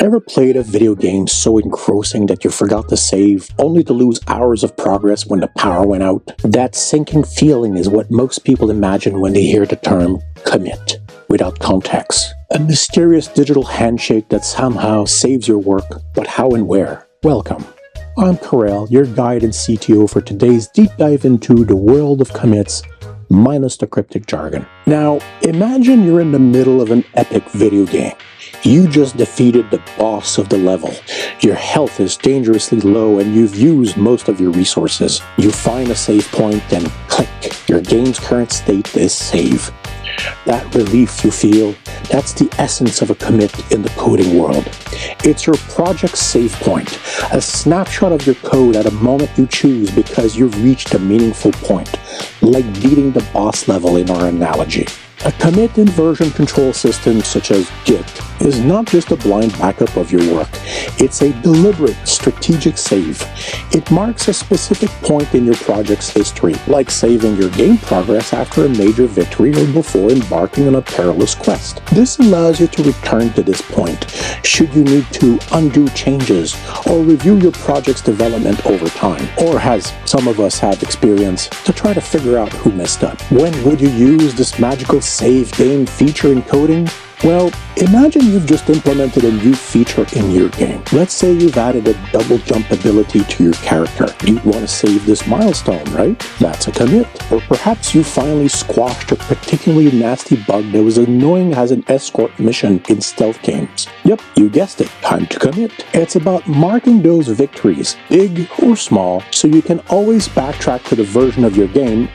Ever played a video game so engrossing that you forgot to save, only to lose hours of progress when the power went out? That sinking feeling is what most people imagine when they hear the term commit, without context. A mysterious digital handshake that somehow saves your work, but how and where? Welcome. I'm Karel, your guide and CTO for today's deep dive into the world of commits, minus the cryptic jargon. Now, imagine you're in the middle of an epic video game. You just defeated the boss of the level. Your health is dangerously low and you've used most of your resources. You find a save point and click, your game's current state is save. That relief you feel, that's the essence of a commit in the coding world. It's your project's save point, a snapshot of your code at a moment you choose because you've reached a meaningful point, like beating the boss level in our analogy. A commit in version control system such as Git is not just a blind backup of your work. It's a deliberate, strategic save. It marks a specific point in your project's history, like saving your game progress after a major victory or before embarking on a perilous quest. This allows you to return to this point should you need to undo changes or review your project's development over time, or as some of us have experienced, to try to figure out who messed up. When would you use this magical save game feature in coding? Well, imagine you've just implemented a new feature in your game. Let's say you've added a double jump ability to your character. You'd want to save this milestone, right? That's a commit. Or perhaps you finally squashed a particularly nasty bug that was annoying as an escort mission in stealth games. Yep, you guessed it, time to commit. It's about marking those victories, big or small, so you can always backtrack to the version of your game,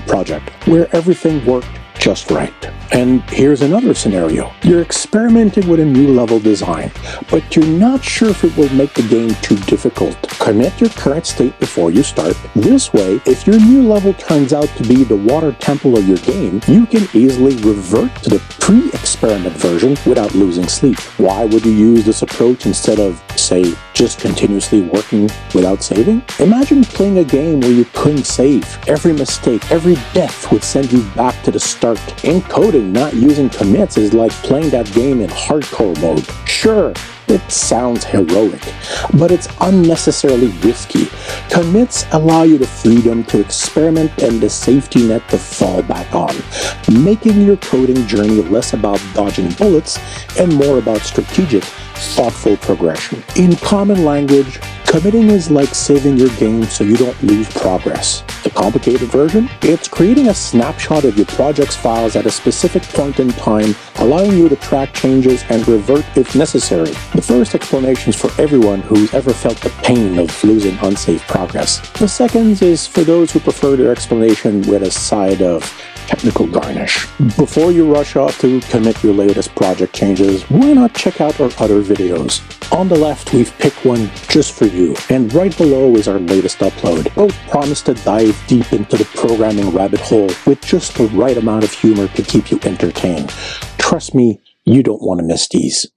project, where everything worked just right. And here's another scenario. You're experimenting with a new level design, but you're not sure if it will make the game too difficult. Commit your current state before you start. This way, if your new level turns out to be the water temple of your game, you can easily revert to the pre-experiment version without losing sleep. Why would you use this approach instead of, say, just continuously working without saving? Imagine playing a game where you couldn't save. Every mistake, every death would send you back to the start. In coding, not using commits is like playing that game in hardcore mode. Sure, it sounds heroic, but it's unnecessarily risky. Commits allow you the freedom to experiment and the safety net to fall back on, making your coding journey less about dodging bullets and more about strategic, thoughtful progression. In common language, committing is like saving your game so you don't lose progress. The complicated version? It's creating a snapshot of your project's files at a specific point in time, allowing you to track changes and revert if necessary. The first explanation is for everyone who's ever felt the pain of losing unsaved progress. The second is for those who prefer their explanation with a side of technical garnish. Before you rush off to commit your latest project changes, why not check out our other videos? On the left, we've picked one just for you, and right below is our latest upload. Both promise to dive deep into the programming rabbit hole with just the right amount of humor to keep you entertained. Trust me, you don't want to miss these.